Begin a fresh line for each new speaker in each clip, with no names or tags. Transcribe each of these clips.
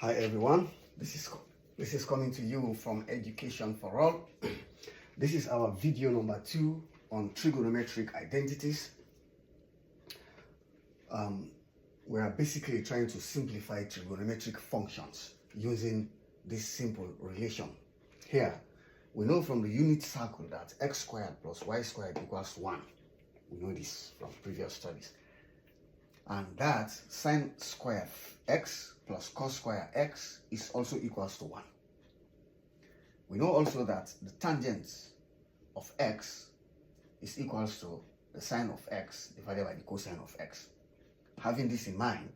Hi everyone, this is coming to you from Education for All. This is our video number 2 on trigonometric identities. We are basically trying to simplify trigonometric functions using this simple relation. Here, we know from the unit circle that x squared plus y squared equals 1. We know this from previous studies. And that sine square x plus cos square x is also equals to 1. We know also that the tangent of x is equals to the sine of x divided by the cosine of x. Having this in mind,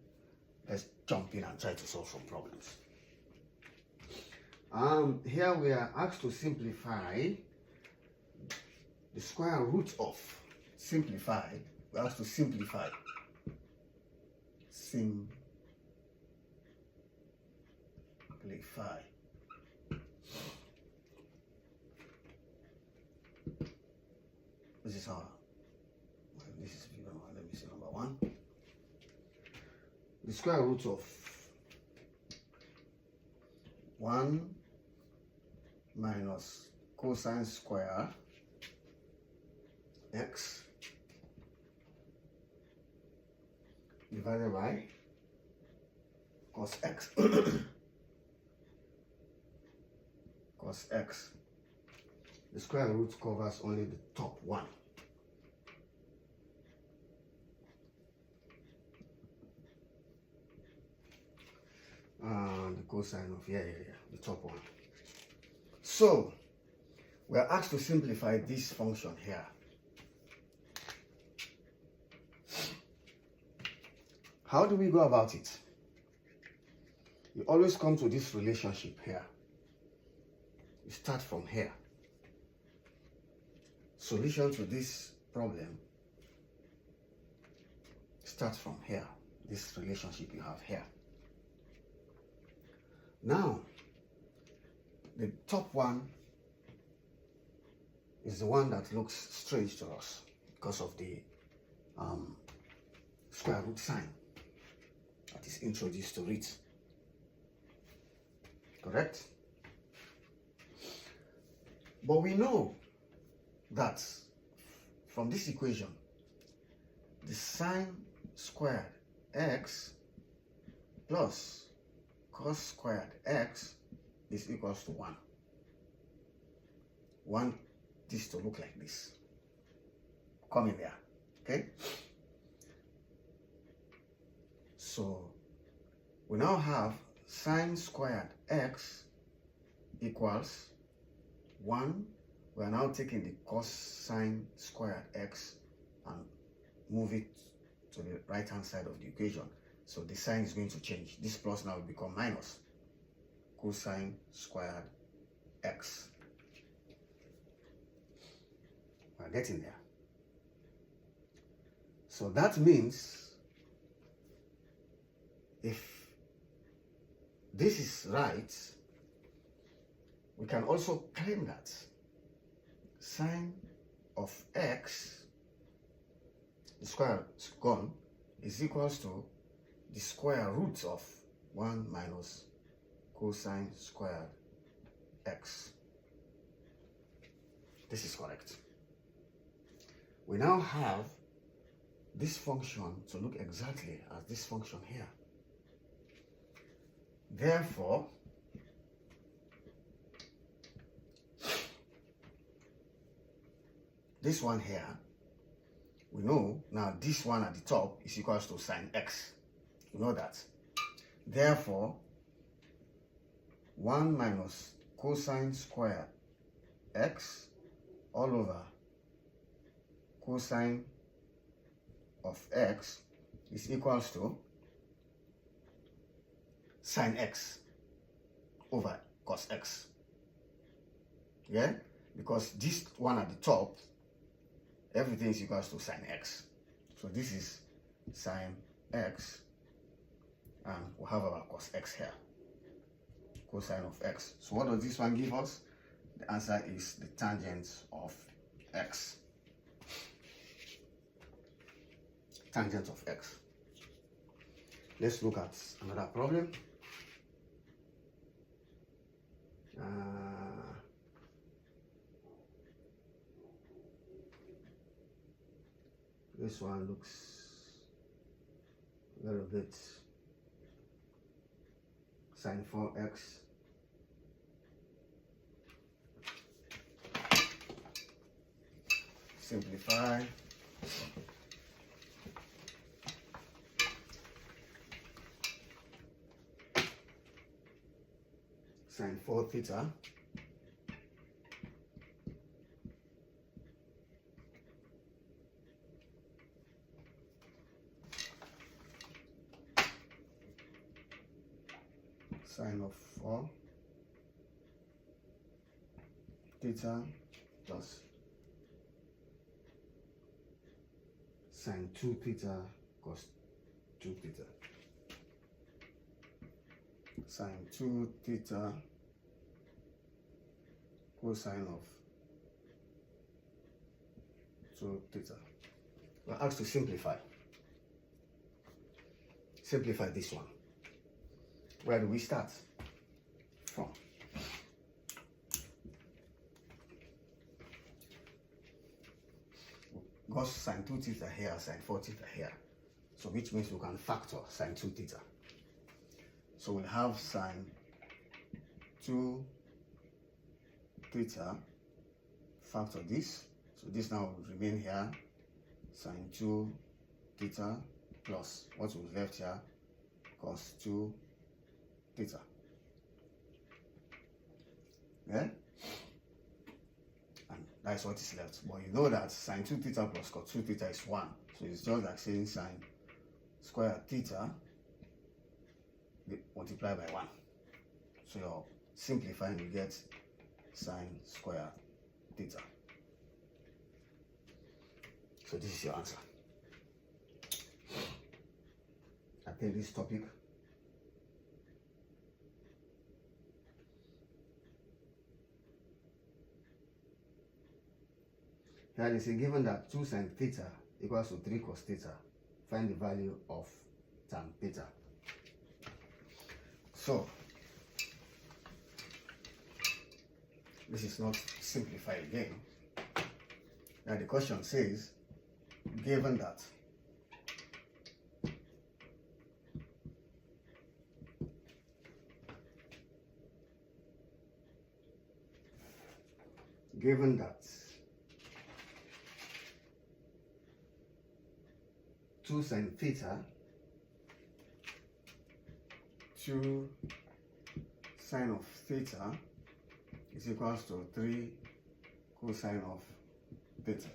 let's jump in and try to solve some problems. Here we are asked to simplify the square root of we are asked to simplify this is how this is let me see number 1. The square root of 1 minus cosine square x divided by cos x. Cos x. The square root covers only the top one. And the cosine of the top one. So we are asked to simplify this function here. How do we go about it? You always come to this relationship here. You start from here. Solution to this problem starts from here. This relationship you have here. Now, the top one is the one that looks strange to us because of the square root sign that is introduced to it. Correct? But we know that from this equation, the sine squared x plus cos squared x is equals to 1. Want this to look like this. Come in there. Okay? So we now have sine squared x equals 1. We are now taking the cosine squared x and move it to the right hand side of the equation. So the sign is going to change. This plus now will become minus cosine squared x. We're getting there. So that means if this is right, we can also claim that sine of x, the square is gone, is equals to the square root of 1 minus cosine squared x. This is correct. We now have this function to look exactly as this function here. Therefore, this one here, we know now this one at the top is equals to sine x. You know that. Therefore, 1 minus cosine squared x all over cosine of x is equals to sine x over cos x. Yeah? Because this one at the top, everything is equals to sine x. So this is sine x, and we'll have our cos x here. Cosine of x. So what does this one give us? The answer is the tangent of x. Tangent of x. Let's look at another problem. This one looks a little bit sin 4x simplify sin 4 theta sin of 4 theta plus sin 2 theta cos 2 theta. Sin 2 theta cosine of 2 theta. We're asked to simplify. Simplify this one. Where do we start from? Got sin 2 theta here, sin 4 theta here. So which means we can factor sin 2 theta. So we'll have sin 2 theta, factor this. So this now will remain here, sin 2 theta plus what was left here, cos 2 theta. Yeah? And that's what is left. But you know that sin 2 theta plus cos 2 theta is 1. So it's just like saying sin square theta multiplied by 1. So you're simplifying, you get sin square theta. So this is your answer. I think this topic here they say given that 2 sin theta equals to 3 cos theta, find the value of tan theta. So this is not simplified again. Now the question says, given that given 2 sin theta, 2 sine of theta is equals to 3 cosine of theta.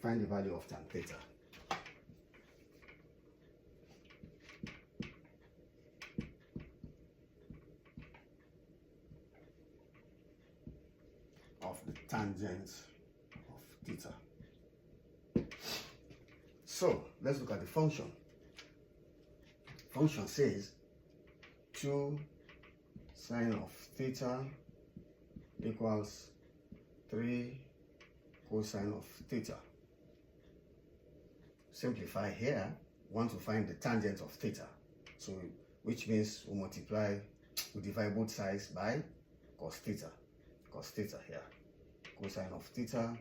Find the value of tan theta. Of the tangent of theta. So let's look at the function. Function says 2 sine of theta equals 3 cosine of theta. Simplify here, we want to find the tangent of theta. So which means we divide both sides by cos theta. Cos theta here. Cosine of theta,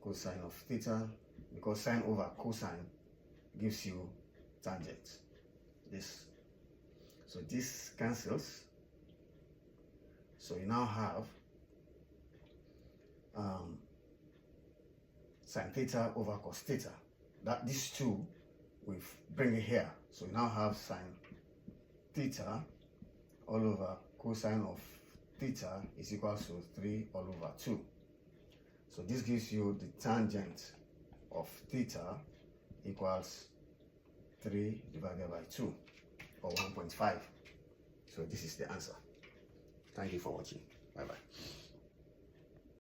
cosine of theta, because sine over cosine gives you tangent. This. So this cancels. So you now have sine theta over cos theta. That these two we bring it here. So you now have sine theta all over cosine of theta is equals to 3 all over 2. So this gives you the tangent of theta equals 3 divided by 2 or 1.5. So this is the answer. Thank you for watching. Bye bye.